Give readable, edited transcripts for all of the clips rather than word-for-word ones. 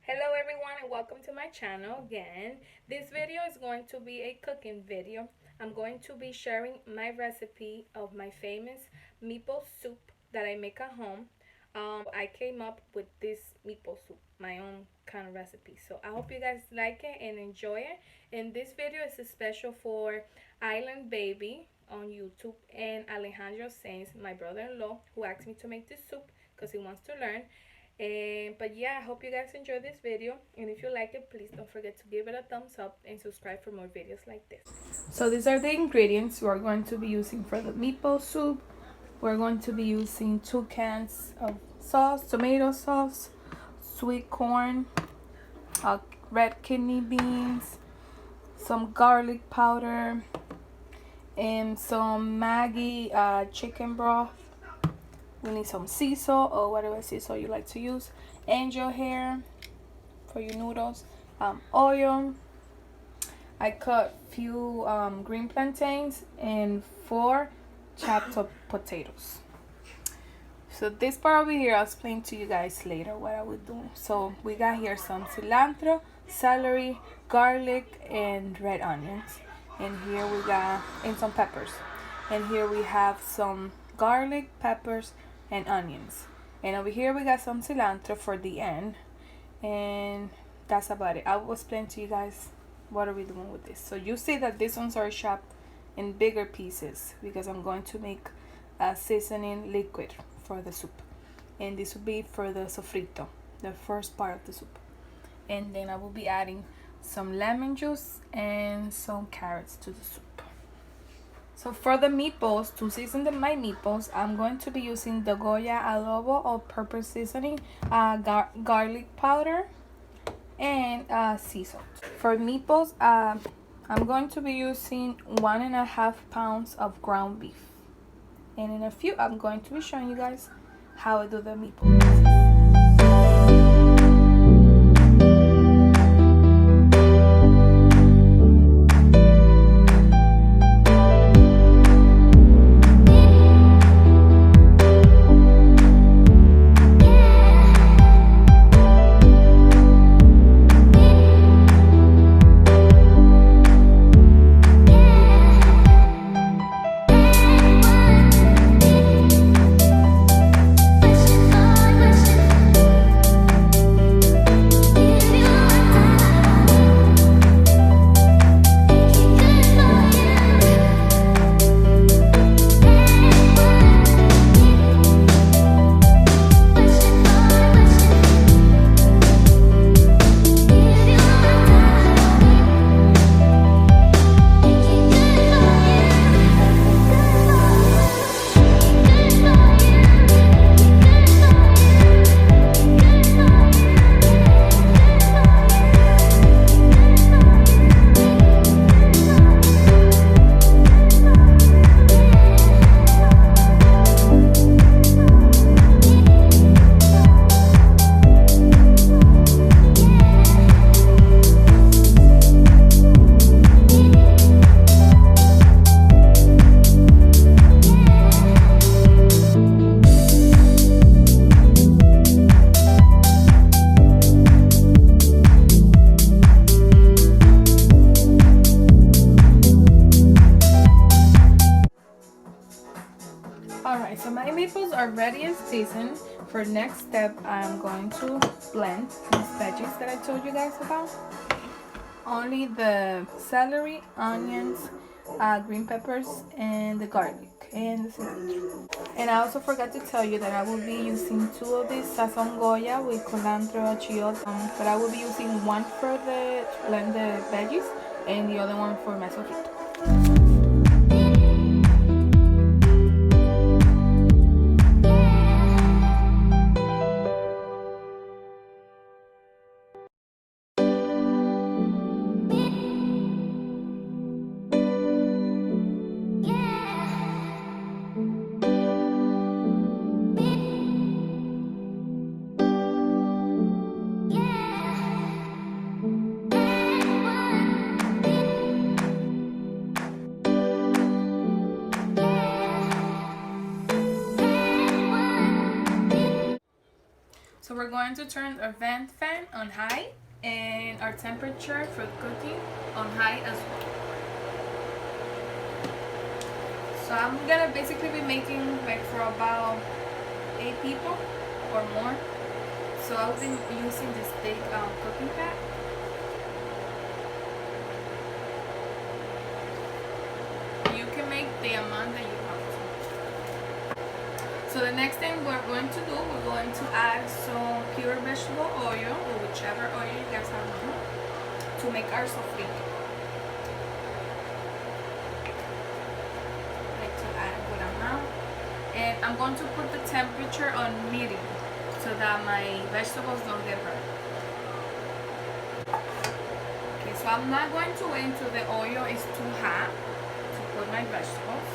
Hello everyone and welcome to my channel again. This video is going to be a cooking video. I'm going to be sharing my recipe of my famous meatball soup that I make at home. I came up with this meatball soup, my own kind of recipe. So I hope you guys like it and enjoy it. And this video is a special for Island Baby on YouTube and Alejandro Sainz, my brother-in-law, who asked me to make this soup because he wants to learn. But yeah, I hope you guys enjoy this video, and if you like it, please don't forget to give it a thumbs up and subscribe for more videos like this. So these are the ingredients we're going to be using for the meatball soup. We're going to be using 2 cans of sauce, tomato sauce, sweet corn, red kidney beans, some garlic powder, and some Maggi chicken broth. We need some sea salt or whatever sea salt you like to use, angel hair for your noodles, oil. I cut few green plantains and 4 chopped up potatoes. So this part over here, I'll explain to you guys later what I would do. So we got here some cilantro, celery, garlic, and red onions. And here we got, and some peppers. And here we have some garlic, peppers, and onions. And over here we got some cilantro for the end. And that's about it. I will explain to you guys what are we doing with this. So you see that these ones are chopped in bigger pieces because I'm going to make a seasoning liquid for the soup. And this will be for the sofrito, the first part of the soup. And then I will be adding some lemon juice and some carrots to the soup. So for the meatballs, to season my meatballs, I'm going to be using the Goya adobo all-purpose seasoning, garlic powder, and sea salt. For meatballs, I'm going to be using 1.5 pounds of ground beef. And in a few, I'm going to be showing you guys how I do the meatballs. Alright, so my meatballs are ready and seasoned. For next step, I'm going to blend these veggies that I told you guys about. Only the celery, onions, green peppers, and the garlic, and the cilantro. And I also forgot to tell you that I will be using 2 of these sazon Goya with culantro achiote. But I will be using one for the blend the veggies and the other one for my sofrito. going to turn our vent fan on high and our temperature for cooking on high as well. So I'm gonna basically be making like for about 8 people or more. So I'll be using this big cooking pot. You can make the amount that you want to. So the next thing we're going to do, we're going to add some pure vegetable oil or whichever oil you guys have to make our sofrito. And I'm going to put the temperature on medium so that my vegetables don't get burnt. Okay, so I'm not going to wait until the oil is too hot to put my vegetables.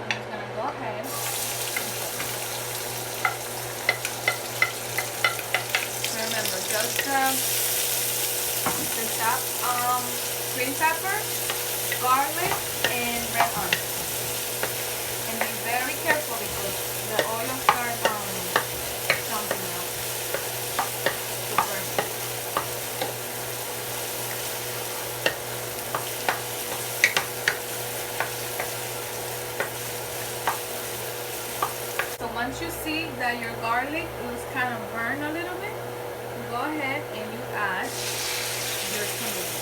I'm just going to go ahead. Remember, just the chopped green pepper, garlic, and red onion. And be very careful because the oil starts jumping out to burn. So once you see that your garlic was kind of burned a little bit, you go ahead and you add your tomato.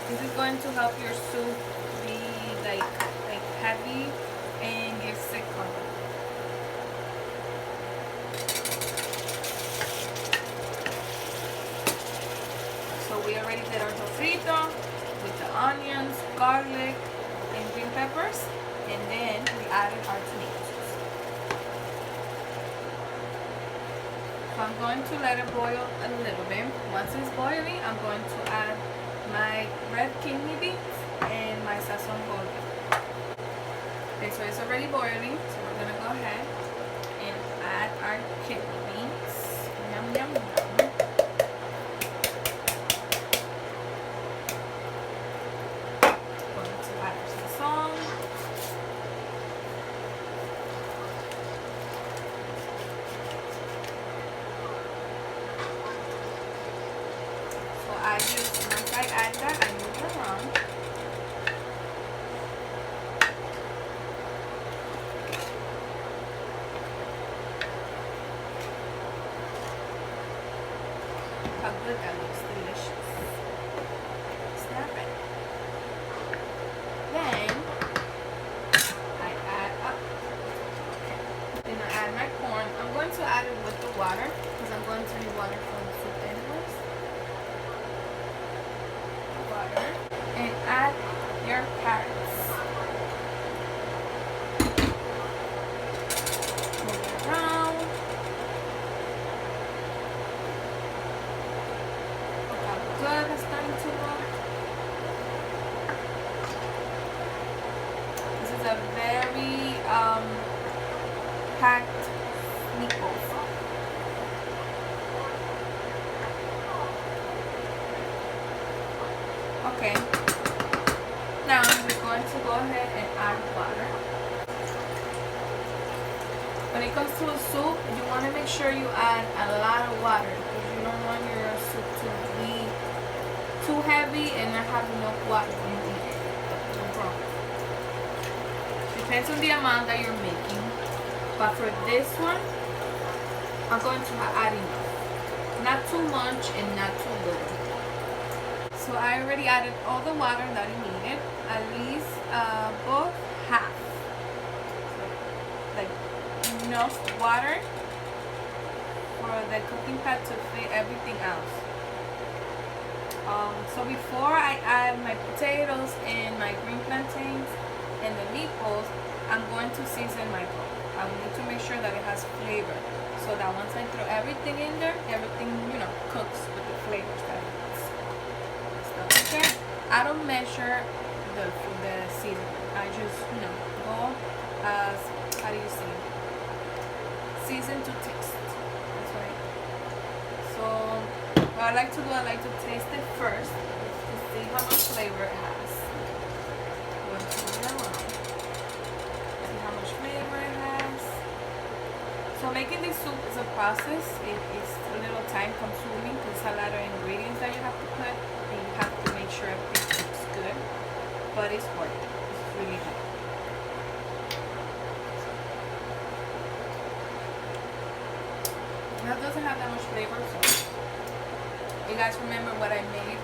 This is going to help your soup be like heavy and give thick color. So we already did our sofrito with the onions, garlic, and green peppers, and then we added our tomatoes. So I'm going to let it boil a little bit. Once it's boiling, I'm going to add my red kidney beans and my sazon polvo. Okay, so it's already boiling, so we're gonna go ahead and add our kidney beans. Yum, yum, yum. Going to add our sazon. So once I add that, I move it around. How good that looks, delicious. Snap it. Then I add up. Then I add my corn. I'm going to add it with the water because I'm going to need water for the soup anyways. And add your carrots. Move it around. Look how good it's starting to look. This is a very packed meatball sauce. Okay. Now I'm just going to go ahead and add water. When it comes to a soup, you want to make sure you add a lot of water because you don't want your soup to be too heavy and not have enough water in it. Depends on the amount that you're making. But for this one, I'm going to add enough. Not too much and not too little. So I already added all the water that I needed, at least both half. Like enough water for the cooking pot to fit everything else. So before I add my potatoes and my green plantains and the meatballs, I'm going to season my bowl. I need to make sure that it has flavor, so that once I throw everything in there, everything cooks with the flavors that it needs. Okay, I don't measure the seasoning. I just go as, how do you say, season to taste. That's right. So what I like to do, I like to taste it first to see how much flavor it has. See how much flavor it has. So making this soup is a process. It's a little time consuming because it's a lot of ingredients that you have to put, and you have to make sure everything looks good. But it's worth it. It's really good. That doesn't have that much flavor, so you guys remember what I made?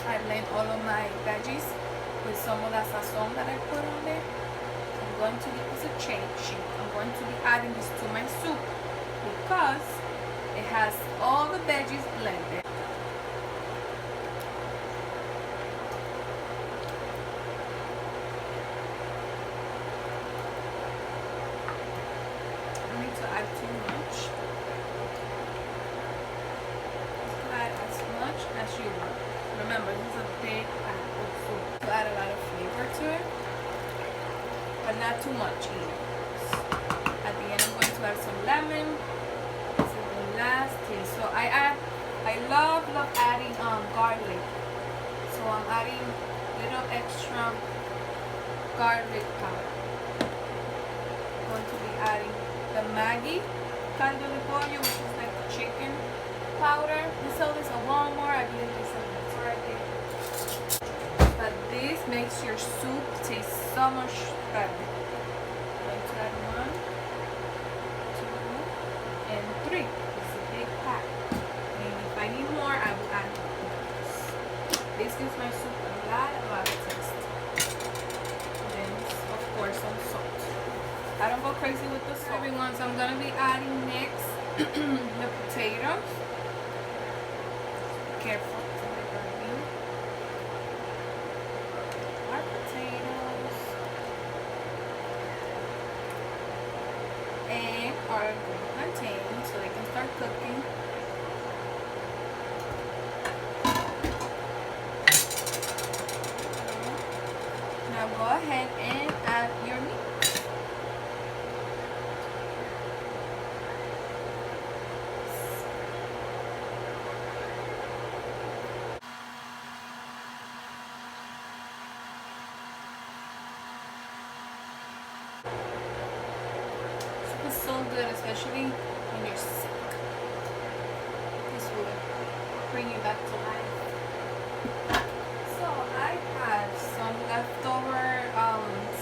I blend all of my veggies with some of that sazon that I put on there. I'm going to give this a change. I'm going to be adding this to my soup because it has all the veggies blended. I don't need to add too much. Add as much as you want. Remember, this is a big pot of soup. To add a lot of flavor to it, but not too much either. At the end, I'm going to add some lemon. This is the last taste. So I love adding garlic. So I'm adding little extra garlic powder. I'm going to be adding the Maggi caldo de pollo, which is like the chicken powder. We sell this at Walmart. I believe they sell it at Target. But this makes your soup taste so much better. I'm going to add 1, 2, and 3. It's a big pack. And if I need more, I will add more. This gives my soup a lot of taste. And then, of course, some salt. I don't go crazy with the salt. Everyone, so I'm going to be adding next the potatoes. Careful. Our potatoes and our green plantains so they can start cooking. Now go ahead and add your meat. It's so good, especially when you're sick. This will bring you back to life. So I had some leftover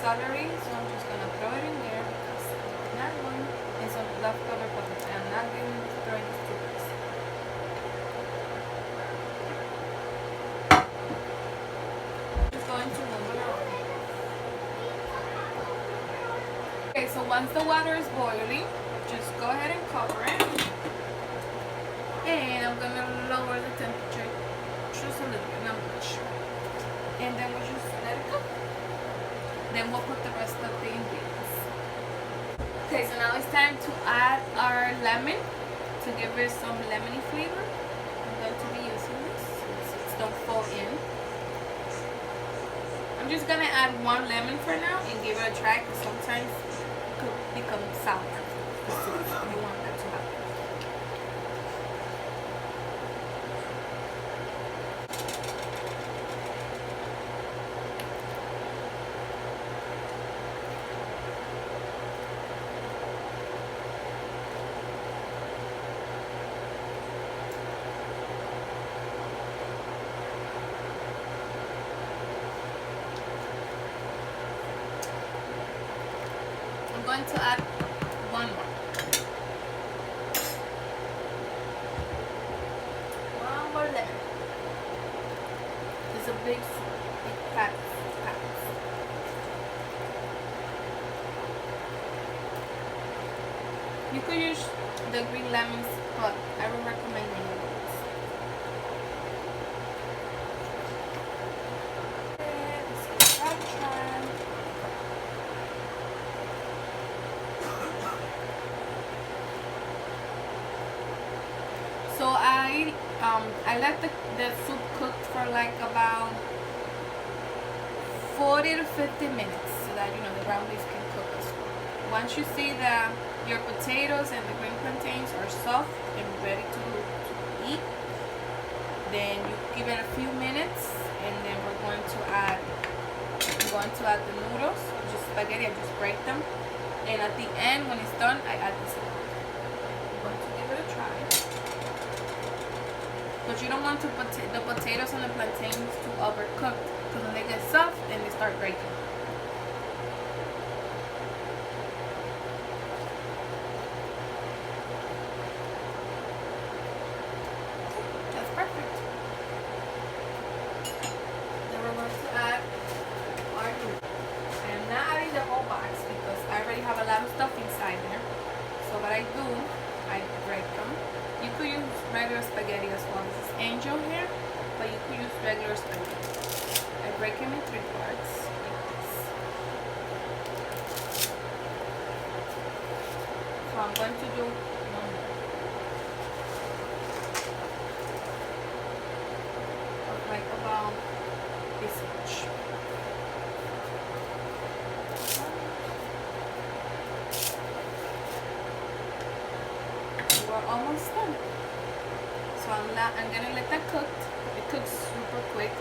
celery, so I'm just gonna throw it in there because I'm not going, and some leftover potatoes. I'm not going to throw this to this. Just going to move it around. Okay, so once the water is boiling, just go ahead and cover it. And I'm gonna lower the temperature just a little bit, not much. And then we'll just let it cook. Then we'll put the rest of the ingredients. Okay, so now it's time to add our lemon to give it some lemony flavor. I'm going to be using this so it don't fall in. I'm just gonna add 1 lemon for now and give it a try because sometimes it could become sour. You want that to happen. I'm going to add 1 more. 1 more lemon. It's a big soup, big pack. You could use the green lemons, but I would recommend the yellow ones. Let's give it a try. So I let the soup cook for like about 40 to 50 minutes so that the ground beef can cook as well. Once you see that your potatoes and the green plantains are soft and ready to eat, then you give it a few minutes and then I'm going to add the noodles, just spaghetti. I just break them And at the end, when it's done, I add the cilantro. I'm going to give it a try. But you don't want to put the potatoes and the plantains too overcooked, because when they get soft, then they start breaking. That's perfect. Then we're going to add our noodles. I am not adding the whole box because I already have a lot of stuff inside there. So what I do, I break them. You could use regular spaghetti as well. This is angel here, but you could use regular spaghetti. I break them in 3 parts, like this. So I'm going to do one more. Of like about this much. We're almost done. So I'm gonna let that cook. It cooks super quick.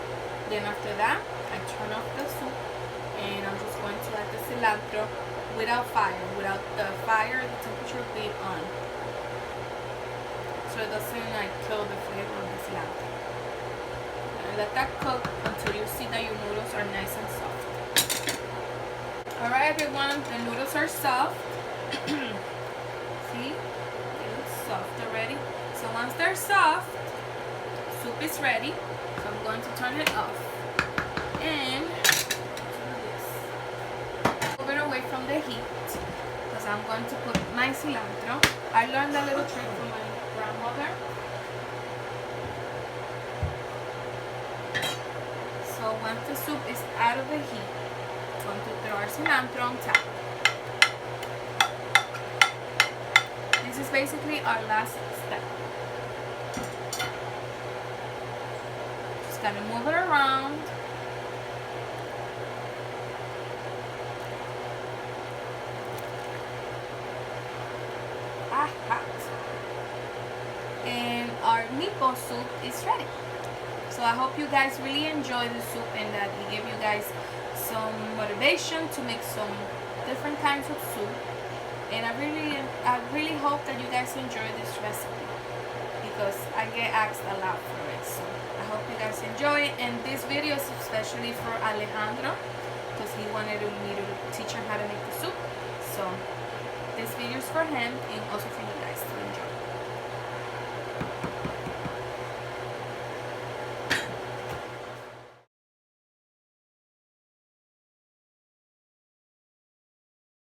Then after that, I turn off the soup and I'm just going to add the cilantro without the temperature being on. So it doesn't like kill the flavor of the cilantro. And let that cook until you see that your noodles are nice and soft. Alright everyone, the noodles are soft. See? Soft already. So once they're soft, soup is ready. So I'm going to turn it off and move it away from the heat because I'm going to put my cilantro. I learned a little trick from my grandmother. So once the soup is out of the heat, I'm going to throw our cilantro on top. This is basically our last step. Just gotta move it around. Hot. And our meatball soup is ready. So I hope you guys really enjoy the soup and that we give you guys some motivation to make some different kinds of soup. And I really hope that you guys enjoy this recipe because I get asked a lot for it. So I hope you guys enjoy it. And this video is especially for Alejandro because he wanted me to teach him how to make the soup. So this video is for him and also for you guys to enjoy.